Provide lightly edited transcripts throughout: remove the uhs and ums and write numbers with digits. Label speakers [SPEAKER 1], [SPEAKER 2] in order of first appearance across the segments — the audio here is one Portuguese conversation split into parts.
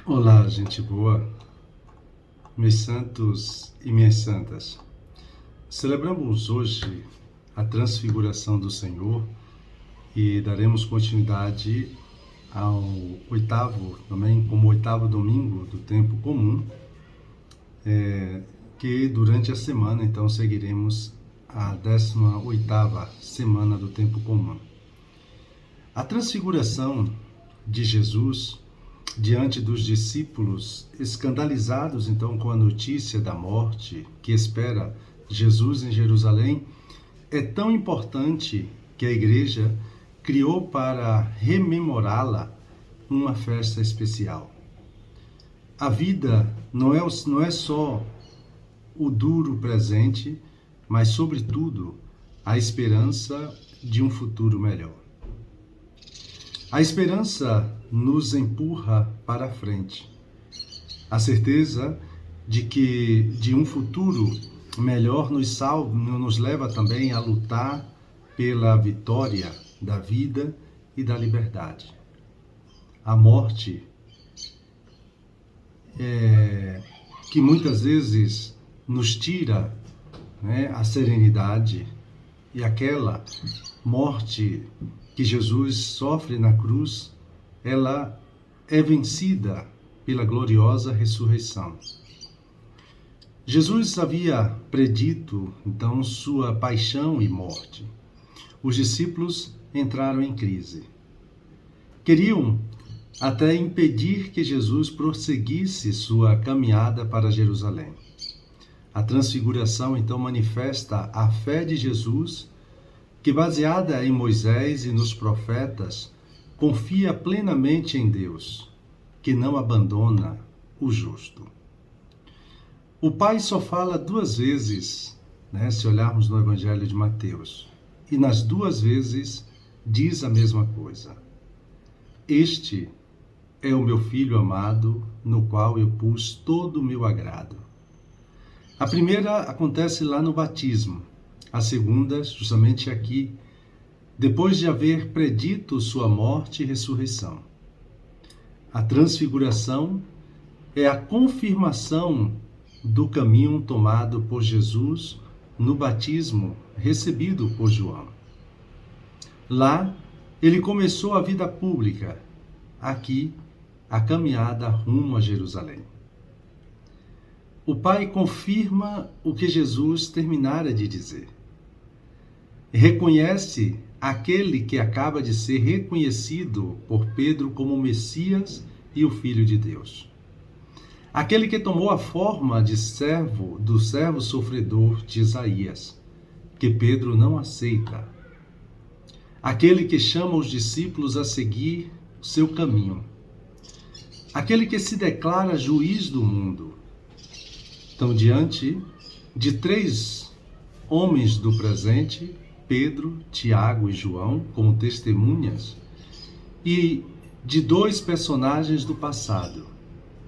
[SPEAKER 1] Olá, gente boa, meus santos e minhas santas. Celebramos hoje a transfiguração do Senhor e daremos continuidade ao oitavo, também como oitavo domingo do tempo comum, que durante a semana, então, seguiremos a 18ª semana do tempo comum. A transfiguração de Jesus diante dos discípulos, escandalizados então com a notícia da morte que espera Jesus em Jerusalém, é tão importante que a igreja criou para rememorá-la uma festa especial. A vida não é só o duro presente, mas, sobretudo, a esperança de um futuro melhor. A esperança nos empurra para a frente. A certeza de um futuro melhor nos leva também a lutar pela vitória da vida e da liberdade. A morte, que muitas vezes nos tira, a serenidade, e aquela morte que Jesus sofre na cruz, ela é vencida pela gloriosa ressurreição. Jesus havia predito, então, sua paixão e morte. Os discípulos entraram em crise. Queriam até impedir que Jesus prosseguisse sua caminhada para Jerusalém. A transfiguração, então, manifesta a fé de Jesus, que, baseada em Moisés e nos profetas, confia plenamente em Deus, que não abandona o justo. O Pai só fala duas vezes, se olharmos no Evangelho de Mateus, e nas duas vezes diz a mesma coisa. Este é o meu Filho amado, no qual eu pus todo o meu agrado. A primeira acontece lá no batismo, a segunda, justamente aqui, depois de haver predito sua morte e ressurreição. A transfiguração é a confirmação do caminho tomado por Jesus no batismo recebido por João. Lá, ele começou a vida pública, aqui, a caminhada rumo a Jerusalém. O Pai confirma o que Jesus terminara de dizer. Reconhece aquele que acaba de ser reconhecido por Pedro como o Messias e o Filho de Deus. Aquele que tomou a forma do servo sofredor de Isaías, que Pedro não aceita. Aquele que chama os discípulos a seguir o seu caminho. Aquele que se declara juiz do mundo. Então, diante de três homens do presente, Pedro, Tiago e João, como testemunhas, e de dois personagens do passado,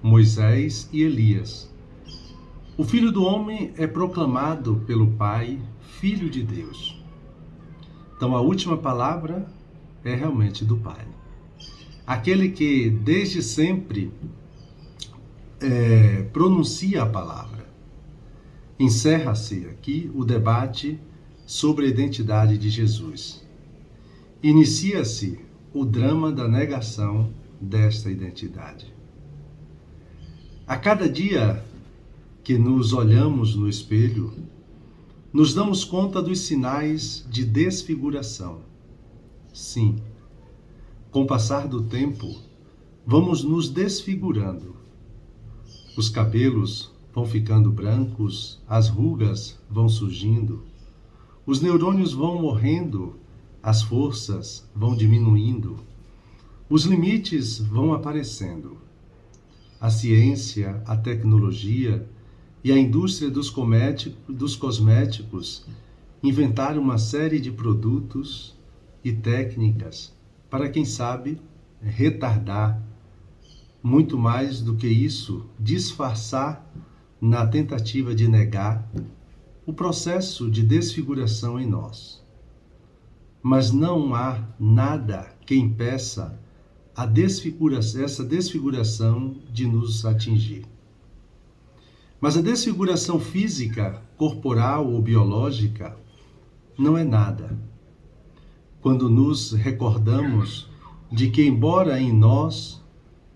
[SPEAKER 1] Moisés e Elias. O Filho do Homem é proclamado pelo Pai, Filho de Deus. Então, a última palavra é realmente do Pai. Aquele que desde sempre pronuncia a palavra. Encerra-se aqui o debate sobre a identidade de Jesus. Inicia-se o drama da negação desta identidade. A cada dia que nos olhamos no espelho, nos damos conta dos sinais de desfiguração. Sim, com o passar do tempo, vamos nos desfigurando. Os cabelos vão ficando brancos, as rugas vão surgindo, os neurônios vão morrendo, as forças vão diminuindo, os limites vão aparecendo. A ciência, a tecnologia e a indústria dos cosméticos inventaram uma série de produtos e técnicas para, quem sabe, retardar, muito mais do que isso, disfarçar na tentativa de negar o processo de desfiguração em nós. Mas não há nada que impeça essa desfiguração de nos atingir. Mas a desfiguração física, corporal ou biológica não é nada. Quando nos recordamos de que, embora em nós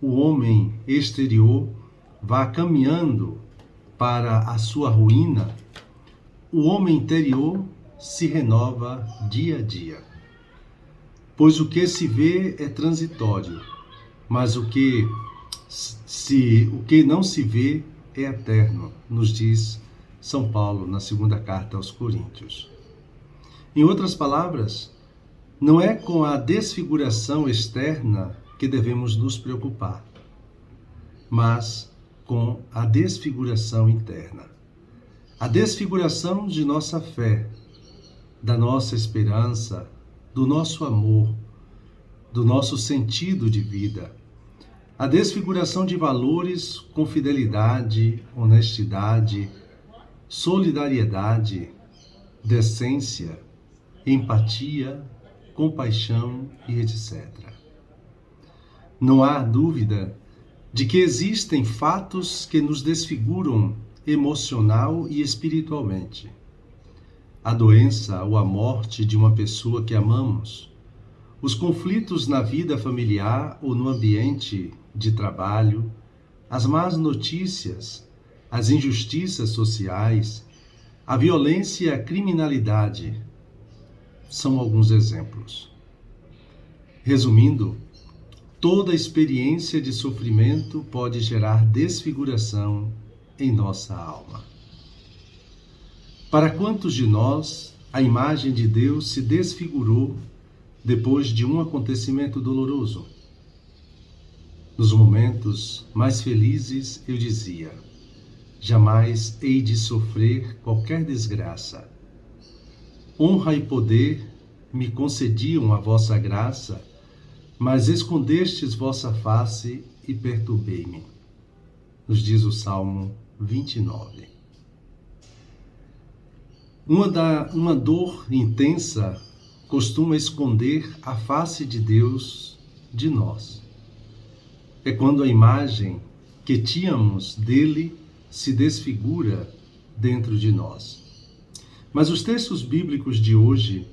[SPEAKER 1] o homem exterior vá caminhando para a sua ruína, o homem interior se renova dia a dia. Pois o que se vê é transitório, mas o que não se vê é eterno, nos diz São Paulo na segunda carta aos Coríntios. Em outras palavras, não é com a desfiguração externa que devemos nos preocupar, mas com a desfiguração interna. A desfiguração de nossa fé, da nossa esperança, do nosso amor, do nosso sentido de vida. A desfiguração de valores com fidelidade, honestidade, solidariedade, decência, empatia, compaixão e etc. Não há dúvida de que existem fatos que nos desfiguram emocional e espiritualmente. A doença ou a morte de uma pessoa que amamos, os conflitos na vida familiar ou no ambiente de trabalho, as más notícias, as injustiças sociais, a violência e a criminalidade são alguns exemplos. Resumindo, toda experiência de sofrimento pode gerar desfiguração em nossa alma. Para quantos de nós a imagem de Deus se desfigurou depois de um acontecimento doloroso? Nos momentos mais felizes eu dizia: jamais hei de sofrer qualquer desgraça. Honra e poder me concediam a vossa graça, mas escondestes vossa face e perturbei-me. Nos diz o Salmo 29. Uma dor intensa costuma esconder a face de Deus de nós. É quando a imagem que tínhamos dele se desfigura dentro de nós. Mas os textos bíblicos de hoje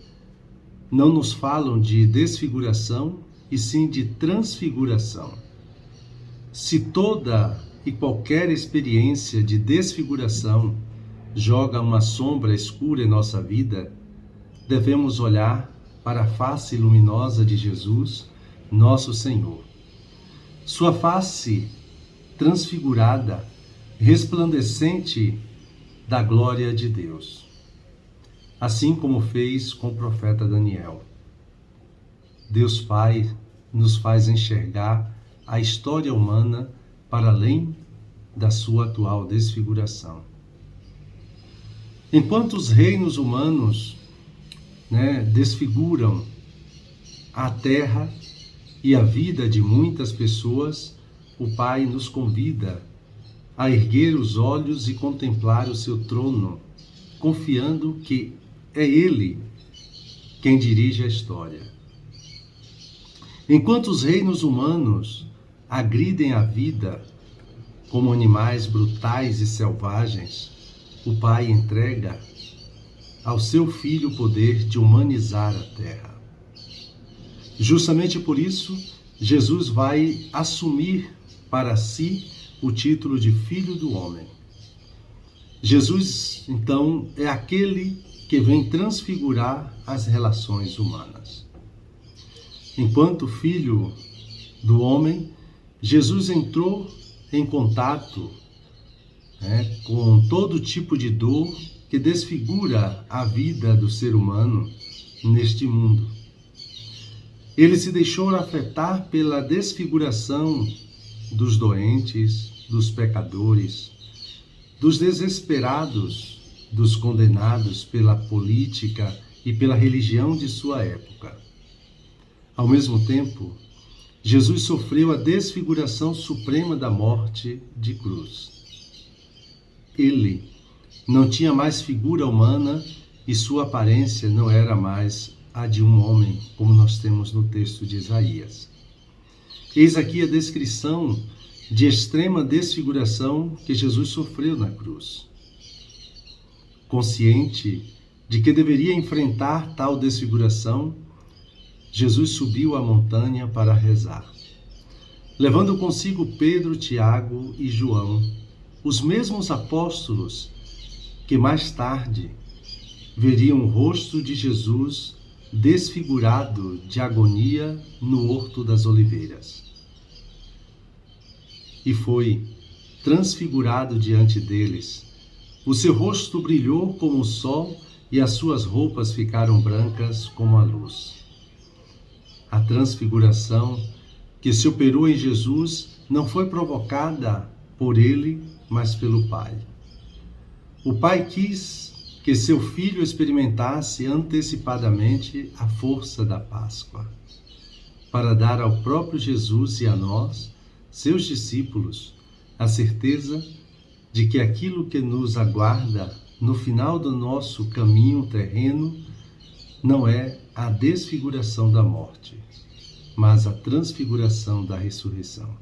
[SPEAKER 1] não nos falam de desfiguração, e sim de transfiguração. Se toda e qualquer experiência de desfiguração joga uma sombra escura em nossa vida, devemos olhar para a face luminosa de Jesus, nosso Senhor. Sua face transfigurada, resplandecente da glória de Deus. Assim como fez com o profeta Daniel. Deus Pai nos faz enxergar a história humana para além da sua atual desfiguração. Enquanto os reinos humanos desfiguram a terra e a vida de muitas pessoas, o Pai nos convida a erguer os olhos e contemplar o seu trono, confiando que é Ele quem dirige a história. Enquanto os reinos humanos agridem a vida como animais brutais e selvagens, o Pai entrega ao seu Filho o poder de humanizar a terra. Justamente por isso, Jesus vai assumir para si o título de Filho do Homem. Jesus, então, é aquele que vem transfigurar as relações humanas. Enquanto Filho do Homem, Jesus entrou em contato com todo tipo de dor que desfigura a vida do ser humano neste mundo. Ele se deixou afetar pela desfiguração dos doentes, dos pecadores, dos desesperados, dos condenados pela política e pela religião de sua época. Ao mesmo tempo, Jesus sofreu a desfiguração suprema da morte de cruz. Ele não tinha mais figura humana e sua aparência não era mais a de um homem, como nós temos no texto de Isaías. Eis aqui a descrição de extrema desfiguração que Jesus sofreu na cruz. Consciente de que deveria enfrentar tal desfiguração, Jesus subiu a montanha para rezar. Levando consigo Pedro, Tiago e João, os mesmos apóstolos que mais tarde veriam o rosto de Jesus desfigurado de agonia no Horto das Oliveiras. E foi transfigurado diante deles. O seu rosto brilhou como o sol e as suas roupas ficaram brancas como a luz. A transfiguração que se operou em Jesus não foi provocada por ele, mas pelo Pai. O Pai quis que seu Filho experimentasse antecipadamente a força da Páscoa, para dar ao próprio Jesus e a nós, seus discípulos, a certeza de que aquilo que nos aguarda no final do nosso caminho terreno não é a desfiguração da morte, mas a transfiguração da ressurreição.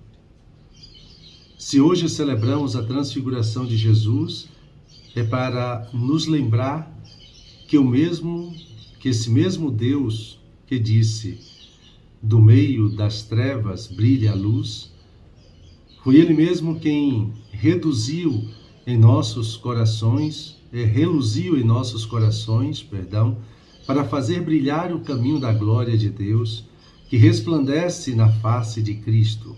[SPEAKER 1] Se hoje celebramos a transfiguração de Jesus, é para nos lembrar que esse mesmo Deus que disse: do meio das trevas brilha a luz, foi Ele mesmo quem reluziu em nossos corações, para fazer brilhar o caminho da glória de Deus, que resplandece na face de Cristo.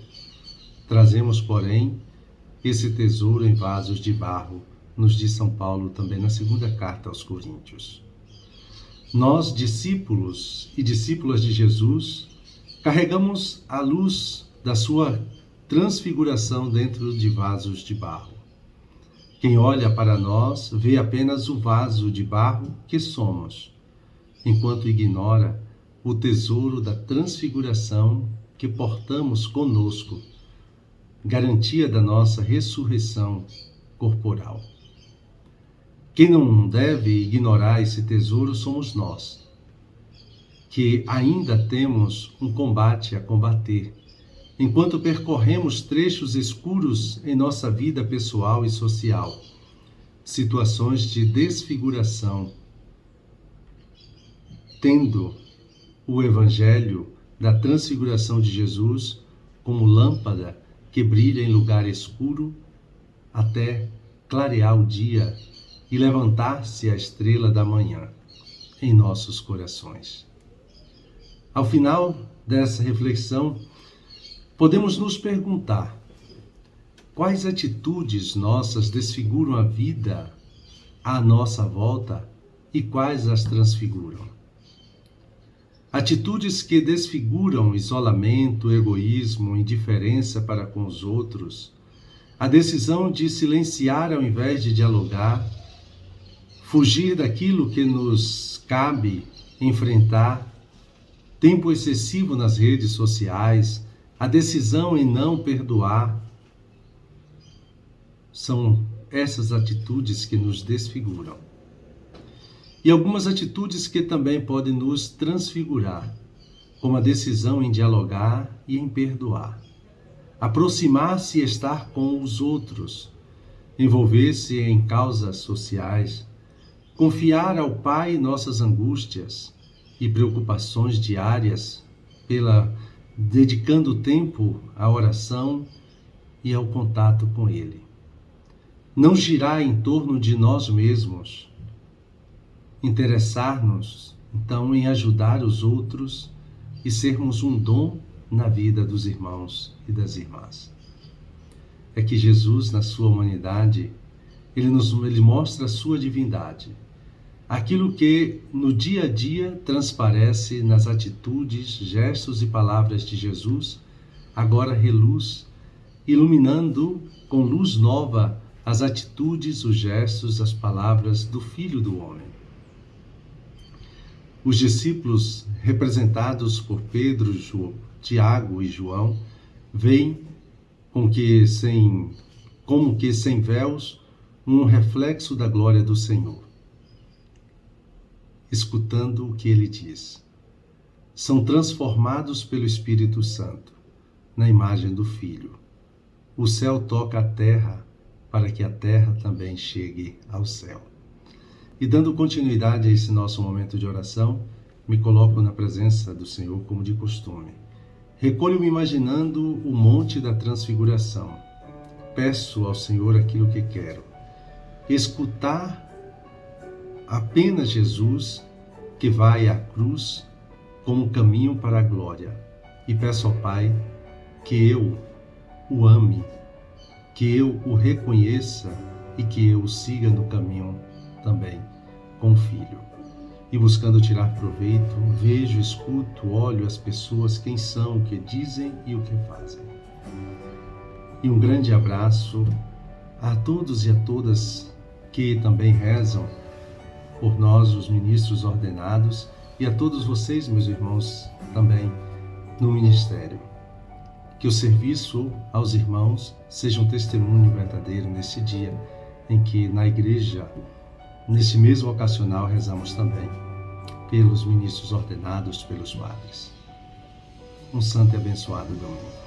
[SPEAKER 1] Trazemos, porém, esse tesouro em vasos de barro, nos diz São Paulo também na segunda carta aos Coríntios. Nós, discípulos e discípulas de Jesus, carregamos a luz da sua transfiguração dentro de vasos de barro. Quem olha para nós vê apenas o vaso de barro que somos, enquanto ignora o tesouro da transfiguração que portamos conosco, garantia da nossa ressurreição corporal. Quem não deve ignorar esse tesouro somos nós, que ainda temos um combate a combater, enquanto percorremos trechos escuros em nossa vida pessoal e social, situações de desfiguração, tendo o Evangelho da transfiguração de Jesus como lâmpada que brilha em lugar escuro até clarear o dia e levantar-se a estrela da manhã em nossos corações. Ao final dessa reflexão, podemos nos perguntar: quais atitudes nossas desfiguram a vida à nossa volta e quais as transfiguram? Atitudes que desfiguram isolamento, egoísmo, indiferença para com os outros, a decisão de silenciar ao invés de dialogar, fugir daquilo que nos cabe enfrentar, tempo excessivo nas redes sociais, a decisão em não perdoar. São essas atitudes que nos desfiguram. E algumas atitudes que também podem nos transfigurar, como a decisão em dialogar e em perdoar, aproximar-se e estar com os outros, envolver-se em causas sociais, confiar ao Pai nossas angústias e preocupações diárias, dedicando tempo à oração e ao contato com Ele. Não girar em torno de nós mesmos, interessar-nos, então, em ajudar os outros e sermos um dom na vida dos irmãos e das irmãs. É que Jesus, na sua humanidade, ele mostra a sua divindade. Aquilo que no dia a dia transparece nas atitudes, gestos e palavras de Jesus, agora reluz, iluminando com luz nova as atitudes, os gestos, as palavras do Filho do Homem. Os discípulos, representados por Pedro, Tiago e João, veem como que sem véus, um reflexo da glória do Senhor, escutando o que ele diz. São transformados pelo Espírito Santo. na imagem do Filho. O céu toca a terra para que a terra também chegue ao céu. E dando continuidade a esse nosso momento de oração, me coloco na presença do Senhor como de costume. Recolho-me imaginando o monte da transfiguração. Peço ao Senhor aquilo que quero. Escutar apenas Jesus, que vai à cruz como caminho para a glória. E peço ao Pai que eu o ame, que eu o reconheça e que eu o siga no caminho também com o Filho. E buscando tirar proveito, vejo, escuto, olho as pessoas, quem são, o que dizem e o que fazem. E um grande abraço a todos e a todas que também rezam por nós, os ministros ordenados, e a todos vocês, meus irmãos, também no ministério. Que o serviço aos irmãos seja um testemunho verdadeiro nesse dia em que na igreja, nesse mesmo ocasional, rezamos também pelos ministros ordenados, pelos padres. Um santo e abençoado domingo.